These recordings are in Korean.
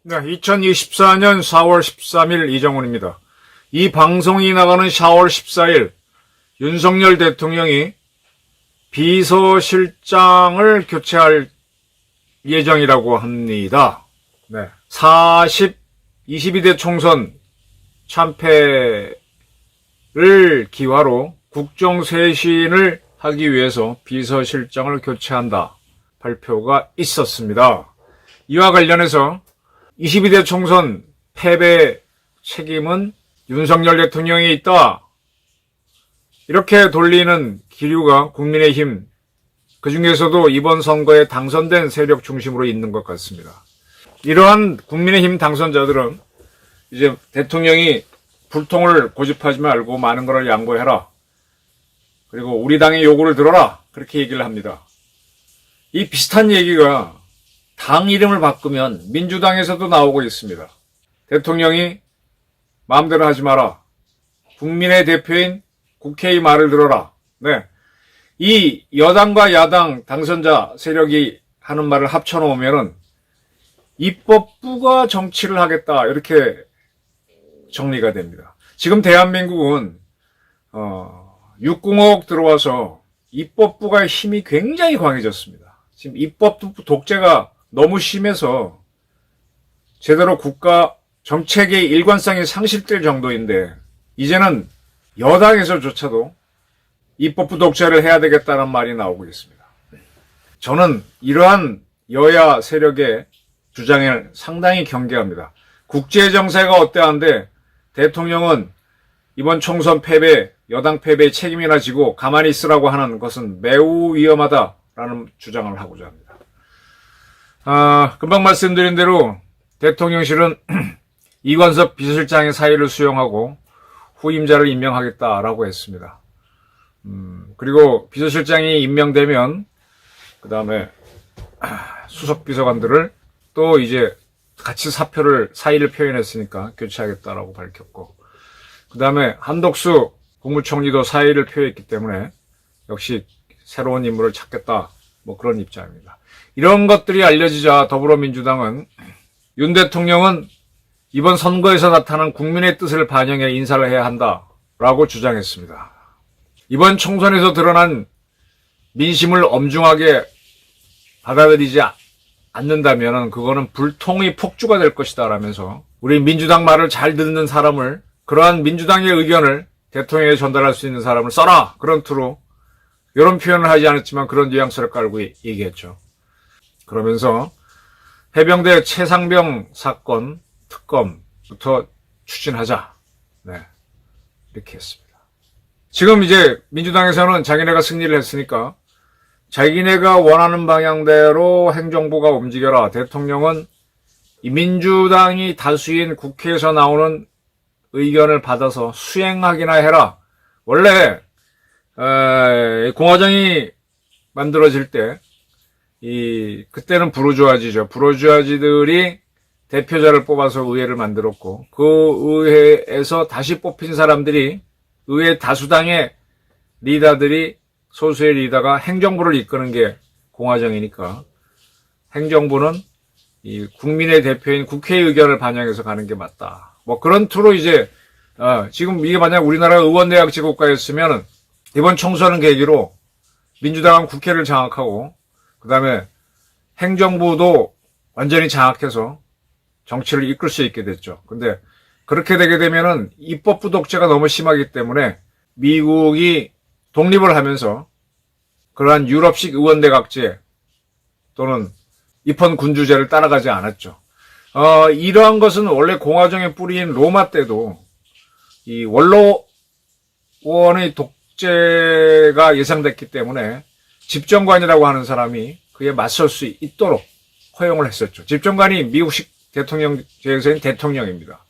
네, 2024년 4월 13일 이정훈입니다. 이 방송이 나가는 4월 14일 윤석열 대통령이 비서실장을 교체할 예정이라고 합니다. 네. 22대 총선 참패를 기화로 국정쇄신을 하기 위해서 비서실장을 교체한다 발표가 있었습니다. 이와 관련해서 22대 총선 패배 책임은 윤석열 대통령이 있다. 이렇게 돌리는 기류가 국민의힘, 그 중에서도 이번 선거에 당선된 세력 중심으로 있는 것 같습니다. 이러한 국민의힘 당선자들은 이제 대통령이 불통을 고집하지 말고 많은 것을 양보해라. 그리고 우리 당의 요구를 들어라. 그렇게 얘기를 합니다. 이 비슷한 얘기가 당 이름을 바꾸면 민주당에서도 나오고 있습니다. 대통령이 마음대로 하지 마라. 국민의 대표인 국회의 말을 들어라. 네. 이 여당과 야당 당선자 세력이 하는 말을 합쳐놓으면은 입법부가 정치를 하겠다. 이렇게 정리가 됩니다. 지금 대한민국은 6공화국 들어와서 입법부가 힘이 굉장히 강해졌습니다. 지금 입법부 독재가 너무 심해서 제대로 국가 정책의 일관성이 상실될 정도인데 이제는 여당에서조차도 입법부 독재를 해야 되겠다는 말이 나오고 있습니다. 저는 이러한 여야 세력의 주장을 상당히 경계합니다. 국제정세가 어때한데 대통령은 이번 총선 패배, 여당 패배의 책임이나 지고 가만히 있으라고 하는 것은 매우 위험하다라는 주장을 하고자 합니다. 금방 말씀드린 대로 대통령실은 이관섭 비서실장의 사의를 수용하고 후임자를 임명하겠다라고 했습니다. 그리고 비서실장이 임명되면 그 다음에 수석비서관들을 또 이제 같이 사의를 표현했으니까 교체하겠다라고 밝혔고 그 다음에 한덕수 국무총리도 사의를 표했기 때문에 역시 새로운 인물을 찾겠다 뭐 그런 입장입니다. 이런 것들이 알려지자 더불어민주당은 윤 대통령은 이번 선거에서 나타난 국민의 뜻을 반영해 인사를 해야 한다라고 주장했습니다. 이번 총선에서 드러난 민심을 엄중하게 받아들이지 않는다면 그거는 불통의 폭주가 될 것이다 라면서 우리 민주당 말을 잘 듣는 사람을 그러한 민주당의 의견을 대통령에게 전달할 수 있는 사람을 써라 그런 투로 이런 표현을 하지 않았지만 그런 뉘앙스를 깔고 얘기했죠. 그러면서 해병대 최상병 사건 특검부터 추진하자. 네. 이렇게 했습니다. 지금 이제 민주당에서는 자기네가 승리를 했으니까 자기네가 원하는 방향대로 행정부가 움직여라. 대통령은 이 민주당이 다수인 국회에서 나오는 의견을 받아서 수행하기나 해라. 원래 공화정이 만들어질 때 그때는 부르주아지죠. 부르주아지들이 대표자를 뽑아서 의회를 만들었고 그 의회에서 다시 뽑힌 사람들이 의회 다수당의 리더들이 소수의 리더가 행정부를 이끄는 게 공화정이니까 행정부는 이 국민의 대표인 국회의 의견을 반영해서 가는 게 맞다. 뭐 그런 투로 이제 지금 이게 만약 우리나라 의원내각 제국가였으면 이번 총선을 계기로 민주당은 국회를 장악하고 그 다음에 행정부도 완전히 장악해서 정치를 이끌 수 있게 됐죠. 근데 그렇게 되게 되면은 입법부 독재가 너무 심하기 때문에 미국이 독립을 하면서 그러한 유럽식 의원내각제 또는 입헌 군주제를 따라가지 않았죠. 이러한 것은 원래 공화정의 뿌리인 로마 때도 이 원로원의 독재가 예상됐기 때문에 집정관이라고 하는 사람이 그에 맞설 수 있도록 허용을 했었죠. 집정관이 미국식 대통령제에서는 대통령입니다.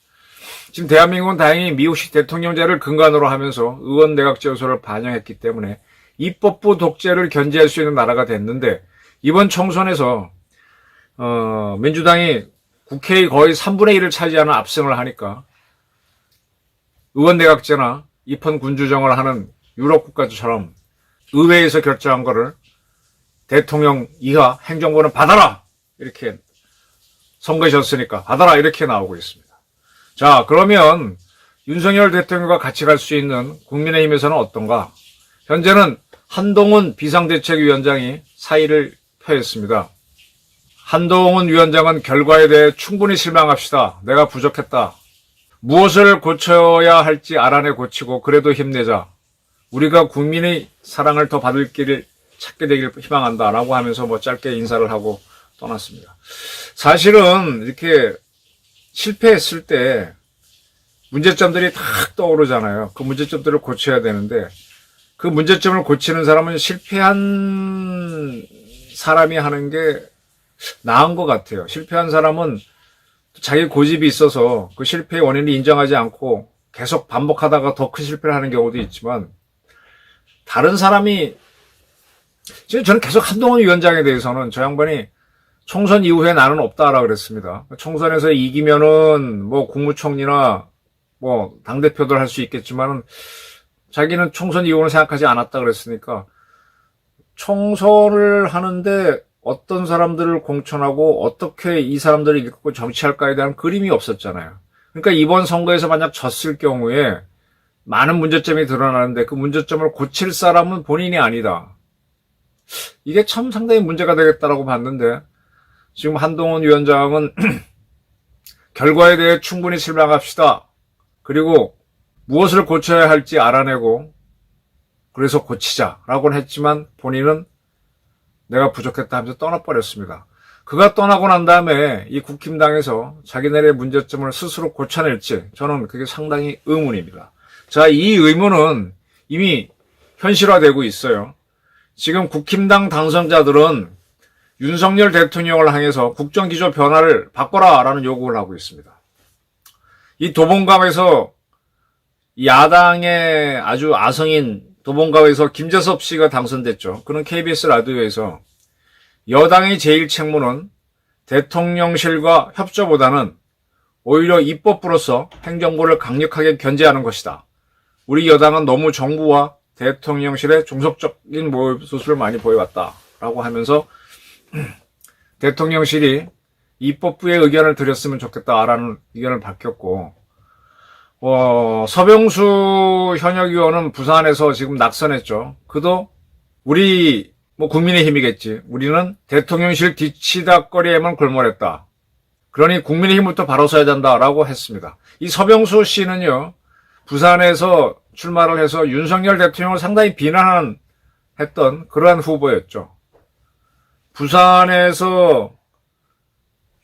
지금 대한민국은 다행히 미국식 대통령제를 근간으로 하면서 의원내각제 요소를 반영했기 때문에 입법부 독재를 견제할 수 있는 나라가 됐는데 이번 총선에서 민주당이 국회의 거의 3분의 1을 차지하는 압승을 하니까 의원 내각제나 입헌 군주정을 하는 유럽 국가들처럼 의회에서 결정한 거를 대통령 이하 행정부는 받아라! 이렇게 선거에 졌으니까 받아라! 이렇게 나오고 있습니다. 자, 그러면 윤석열 대통령과 같이 갈 수 있는 국민의힘에서는 어떤가? 현재는 한동훈 비상대책위원장이 사의를 표했습니다. 한동훈 위원장은 결과에 대해 충분히 실망합시다. 내가 부족했다. 무엇을 고쳐야 할지 알아내 고치고 그래도 힘내자. 우리가 국민의 사랑을 더 받을 길을 찾게 되길 희망한다. 라고 하면서 짧게 인사를 하고 떠났습니다. 사실은 이렇게 실패했을 때 문제점들이 탁 떠오르잖아요. 그 문제점들을 고쳐야 되는데 그 문제점을 고치는 사람은 실패한 사람이 하는 게 나은 것 같아요. 실패한 사람은 자기 고집이 있어서 그 실패의 원인을 인정하지 않고 계속 반복하다가 더 큰 실패를 하는 경우도 있지만 다른 사람이 지금 저는 계속 한동훈 위원장에 대해서는 저 양반이 총선 이후에 나는 없다라 그랬습니다. 총선에서 이기면은 국무총리나 당대표들 할 수 있겠지만은 자기는 총선 이후는 생각하지 않았다 그랬으니까 총선을 하는데 어떤 사람들을 공천하고 어떻게 이 사람들을 이끌고 정치할까에 대한 그림이 없었잖아요. 그러니까 이번 선거에서 만약 졌을 경우에 많은 문제점이 드러나는데 그 문제점을 고칠 사람은 본인이 아니다. 이게 참 상당히 문제가 되겠다라고 봤는데 지금 한동훈 위원장은 결과에 대해 충분히 실망합시다. 그리고 무엇을 고쳐야 할지 알아내고 그래서 고치자라고는 했지만 본인은 내가 부족했다 하면서 떠나버렸습니다. 그가 떠나고 난 다음에 이 국힘당에서 자기네의 문제점을 스스로 고쳐낼지 저는 그게 상당히 의문입니다. 자, 이 의문은 이미 현실화되고 있어요. 지금 국힘당 당선자들은 윤석열 대통령을 향해서 국정기조 변화를 바꿔라라는 요구를 하고 있습니다. 이 도봉갑에서 야당의 아주 아성인 도봉갑에서 김재섭 씨가 당선됐죠. 그는 KBS 라디오에서 여당의 제일 책무는 대통령실과 협조보다는 오히려 입법부로서 행정부를 강력하게 견제하는 것이다. 우리 여당은 너무 정부와 대통령실의 종속적인 모습을 많이 보여왔다라고 하면서 대통령실이 입법부의 의견을 드렸으면 좋겠다라는 의견을 밝혔고 서병수 현역 의원은 부산에서 지금 낙선했죠. 그도 우리 국민의힘이겠지. 우리는 대통령실 뒤치다거리에만 골몰했다. 그러니 국민의힘부터 바로 서야 된다라고 했습니다. 이 서병수 씨는요. 부산에서 출마를 해서 윤석열 대통령을 상당히 비난했던 그러한 후보였죠. 부산에서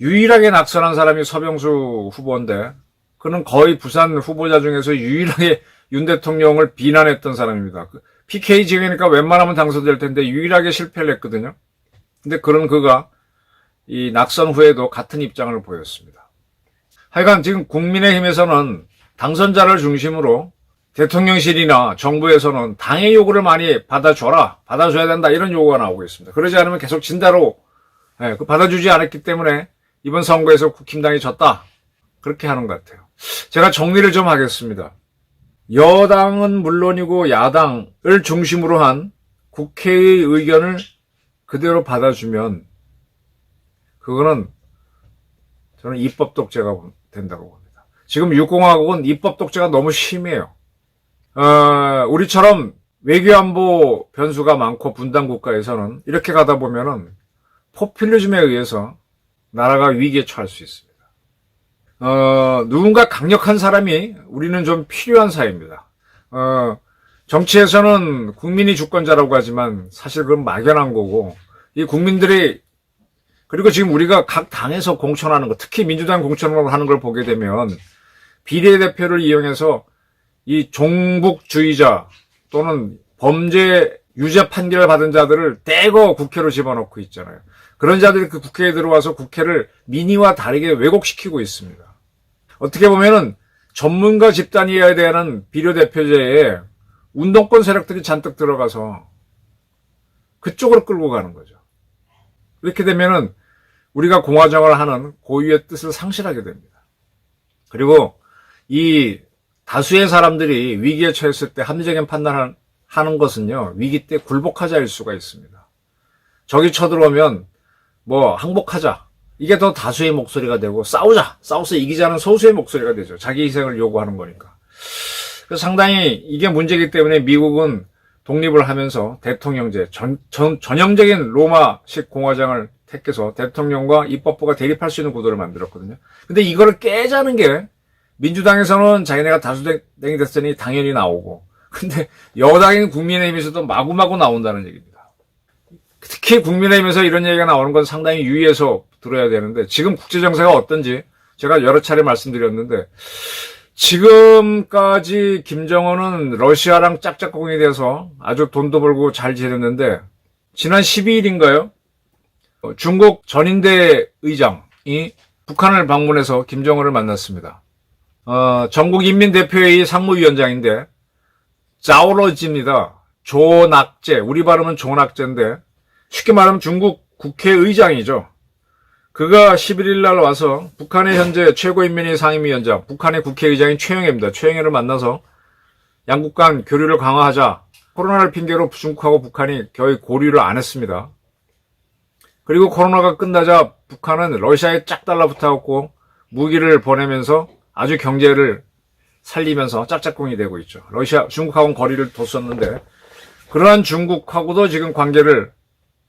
유일하게 낙선한 사람이 서병수 후보인데 그는 거의 부산 후보자 중에서 유일하게 윤 대통령을 비난했던 사람입니다. PK 지역이니까 웬만하면 당선될 텐데 유일하게 실패를 했거든요. 근데 그런 그가 이 낙선 후에도 같은 입장을 보였습니다. 하여간 지금 국민의힘에서는 당선자를 중심으로 대통령실이나 정부에서는 당의 요구를 많이 받아줘야 된다 이런 요구가 나오고 있습니다. 그러지 않으면 계속 진다로 받아주지 않았기 때문에 이번 선거에서 국힘당이 졌다 그렇게 하는 것 같아요. 제가 정리를 좀 하겠습니다. 여당은 물론이고 야당을 중심으로 한 국회의 의견을 그대로 받아주면 그거는 저는 입법 독재가 된다고 봅니다. 지금 육공화국은 입법 독재가 너무 심해요. 우리처럼 외교안보 변수가 많고 분단 국가에서는 이렇게 가다 보면은 포퓰리즘에 의해서 나라가 위기에 처할 수 있습니다. 누군가 강력한 사람이 우리는 좀 필요한 사회입니다. 정치에서는 국민이 주권자라고 하지만 사실 그건 막연한 거고, 이 국민들이, 그리고 지금 우리가 각 당에서 공천하는 거, 특히 민주당 공천을 하는 걸 보게 되면, 비례대표를 이용해서 이 종북주의자 또는 범죄 유죄 판결을 받은 자들을 떼고 국회로 집어넣고 있잖아요. 그런 자들이 그 국회에 들어와서 국회를 민의와 다르게 왜곡시키고 있습니다. 어떻게 보면은 전문가 집단이어야 되는 비례대표제에 운동권 세력들이 잔뜩 들어가서 그쪽으로 끌고 가는 거죠. 이렇게 되면은 우리가 공화정을 하는 고유의 뜻을 상실하게 됩니다. 그리고 이 다수의 사람들이 위기에 처했을 때 합리적인 판단을 하는 것은요, 위기 때 굴복하자일 수가 있습니다. 적이 쳐들어오면 뭐 항복하자, 이게 더 다수의 목소리가 되고, 싸워서 이기자는 소수의 목소리가 되죠. 자기 희생을 요구하는 거니까. 그래서 상당히 이게 문제이기 때문에 미국은 독립을 하면서 대통령제, 전형적인 로마식 공화정을 택해서 대통령과 입법부가 대립할 수 있는 구도를 만들었거든요. 근데 이거를 깨자는 게, 민주당에서는 자기네가 다수당이 됐으니 당연히 나오고, 근데 여당인 국민의힘에서도 마구마구 나온다는 얘기입니다. 특히 국민의힘에서 이런 얘기가 나오는 건 상당히 유의해서 들어야 되는데, 지금 국제정세가 어떤지 제가 여러 차례 말씀드렸는데, 지금까지 김정은은 러시아랑 짝짝꿍이 돼서 아주 돈도 벌고 잘 지냈는데, 지난 12일인가요? 중국 전인대 의장이 북한을 방문해서 김정은을 만났습니다. 전국인민대표회의 상무위원장인데, 자오러지입니다. 조낙제, 우리 발음은 조낙제인데, 쉽게 말하면 중국 국회의장이죠. 그가 11일 날 와서 북한의 현재 최고인민회의 상임위원장, 북한의 국회의장인 최영해입니다. 최영해를 만나서 양국 간 교류를 강화하자. 코로나를 핑계로 중국하고 북한이 거의 고려를 안 했습니다. 그리고 코로나가 끝나자 북한은 러시아에 짝 달라붙어갖고 무기를 보내면서 아주 경제를 살리면서 짝짝꿍이 되고 있죠. 중국하고는 거리를 뒀었는데, 그러한 중국하고도 지금 관계를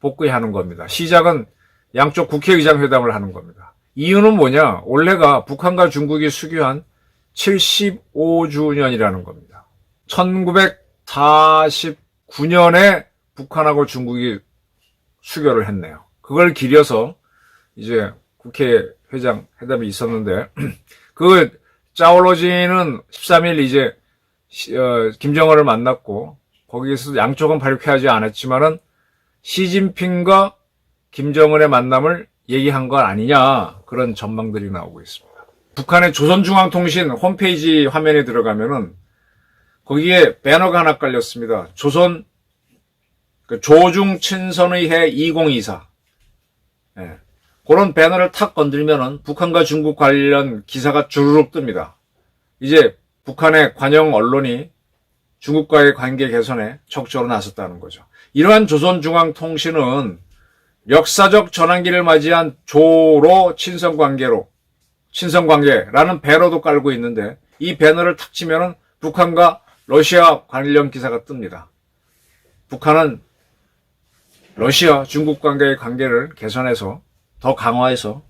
복구해 하는 겁니다. 시작은 양쪽 국회의장 회담을 하는 겁니다. 이유는 뭐냐? 올해가 북한과 중국이 수교한 75주년이라는 겁니다. 1949년에 북한하고 중국이 수교를 했네요. 그걸 기려서 이제 국회회장 회담이 있었는데, 그 자오러지는 13일 이제 김정은을 만났고, 거기에서 양쪽은 발표하지 않았지만은 시진핑과 김정은의 만남을 얘기한 건 아니냐, 그런 전망들이 나오고 있습니다. 북한의 조선중앙통신 홈페이지 화면에 들어가면은 거기에 배너가 하나 깔렸습니다. 조중친선의 해 2024. 예. 그런 배너를 탁 건들면은 북한과 중국 관련 기사가 주르륵 뜹니다. 이제 북한의 관영 언론이 중국과의 관계 개선에 적극적으로 나섰다는 거죠. 이러한 조선중앙통신은 역사적 전환기를 맞이한 조로 친선관계라는 배너도 깔고 있는데, 이 배너를 탁 치면은 북한과 러시아 관련 기사가 뜹니다. 북한은 러시아, 중국 관계의 관계를 개선해서 더 강화해서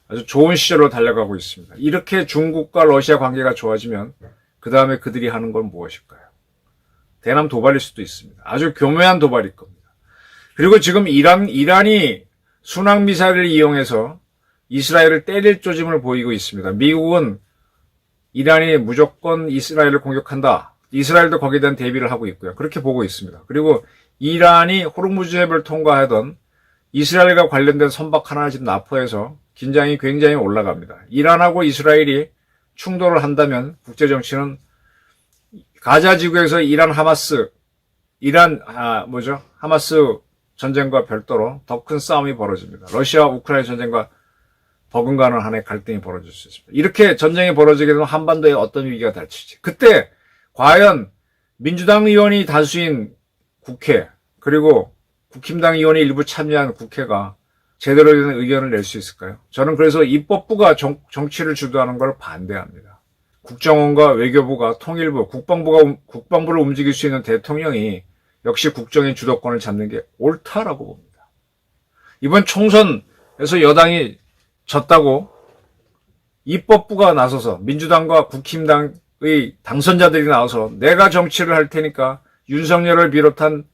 아주 좋은 시절로 달려가고 있습니다. 이렇게 중국과 러시아 관계가 좋아지면 그 다음에 그들이 하는 건 무엇일까요? 대남 도발일 수도 있습니다. 아주 교묘한 도발일 겁니다. 그리고 지금 이란이 순항미사일을 이용해서 이스라엘을 때릴 조짐을 보이고 있습니다. 미국은 이란이 무조건 이스라엘을 공격한다, 이스라엘도 거기에 대한 대비를 하고 있고요. 그렇게 보고 있습니다. 그리고 이란이 호르무즈 해협을 통과하던 이스라엘과 관련된 선박 하나 지금 납포해서 긴장이 굉장히 올라갑니다. 이란하고 이스라엘이 충돌을 한다면 국제정치는 가자 지구에서 하마스 전쟁과 별도로 더 큰 싸움이 벌어집니다. 러시아 우크라이나 전쟁과 버금가는 한해 갈등이 벌어질 수 있습니다. 이렇게 전쟁이 벌어지게 되면 한반도에 어떤 위기가 닥칠지, 그때 과연 민주당 의원이 다수인 국회, 그리고 국힘당 의원이 일부 참여한 국회가 제대로 된 의견을 낼 수 있을까요? 저는 그래서 입법부가 정치를 주도하는 걸 반대합니다. 국정원과 외교부가, 통일부, 국방부를 움직일 수 있는 대통령이 역시 국정의 주도권을 잡는 게 옳다라고 봅니다. 이번 총선에서 여당이 졌다고 입법부가 나서서, 민주당과 국힘당의 당선자들이 나와서 내가 정치를 할 테니까 윤석열을 비롯한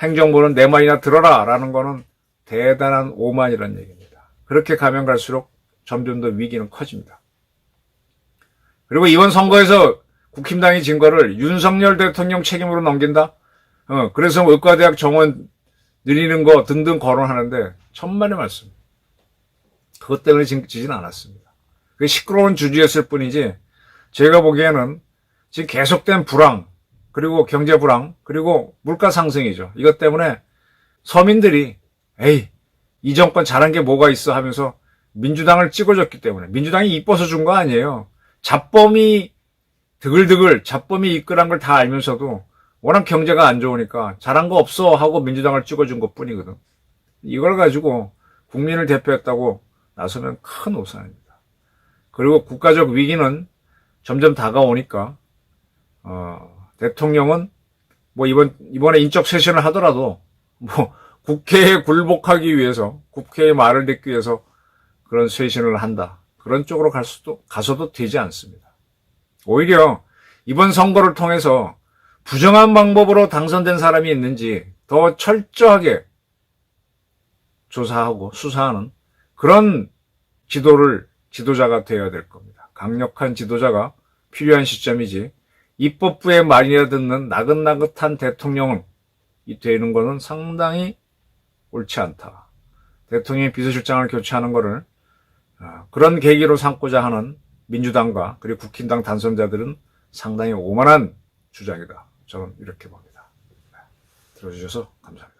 행정부는 내 말이나 들어라 라는 거는 대단한 오만이라는 얘기입니다. 그렇게 가면 갈수록 점점 더 위기는 커집니다. 그리고 이번 선거에서 국힘당이 진 거를 윤석열 대통령 책임으로 넘긴다? 그래서 의과대학 정원 늘리는 거 등등 거론하는데 천만의 말씀. 그것 때문에 지진 않았습니다. 그게 시끄러운 주주였을 뿐이지, 제가 보기에는 지금 계속된 불황, 그리고 경제 불황, 그리고 물가 상승이죠. 이것 때문에 서민들이 이 정권 잘한 게 뭐가 있어 하면서 민주당을 찍어줬기 때문에, 민주당이 이뻐서 준 거 아니에요. 잡범이 드글드글 잡범이 이끌한 걸 다 알면서도 워낙 경제가 안 좋으니까 잘한 거 없어 하고 민주당을 찍어준 것 뿐이거든. 이걸 가지고 국민을 대표했다고 나서면 큰 오산입니다. 그리고 국가적 위기는 점점 다가오니까 대통령은 뭐 이번에 인적 쇄신을 하더라도 뭐 국회에 굴복하기 위해서, 국회의 말을 듣기 위해서 그런 쇄신을 한다. 그런 쪽으로 가서도 되지 않습니다. 오히려 이번 선거를 통해서 부정한 방법으로 당선된 사람이 있는지 더 철저하게 조사하고 수사하는 그런 지도자가 되어야 될 겁니다. 강력한 지도자가 필요한 시점이지 입법부의 말이나 듣는 나긋나긋한 대통령이 되는 것은 상당히 옳지 않다. 대통령이 비서실장을 교체하는 것을 그런 계기로 삼고자 하는 민주당과 그리고 국힘당 당선자들은 상당히 오만한 주장이다. 저는 이렇게 봅니다. 들어주셔서 감사합니다.